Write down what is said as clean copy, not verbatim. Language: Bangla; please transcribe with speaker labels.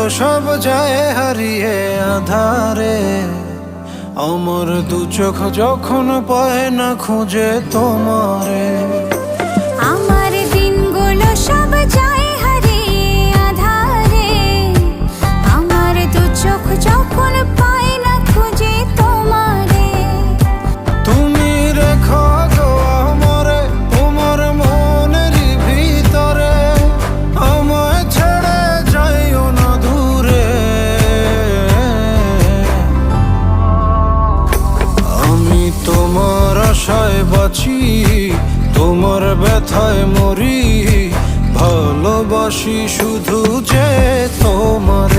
Speaker 1: সব যায় হারিয়ে আধারে। আমার দু চোখ যখন পায় না খুঁজে তোমারে।
Speaker 2: আমার দিনগুলো সব যায় হারিয়ে আঁধারে। আমার দু চোখ যখন পায় না খুঁজে তোমারে।
Speaker 1: তুমি রেখো গো আমারে তোমার মনেরই ভিতরে, আমায় ছেড়ে যাইও না দূরে। আমি তোমার আশায় বাঁচি, তোমার ব্যথায় মরি, ভালোবাসি শুধু যে তোমার।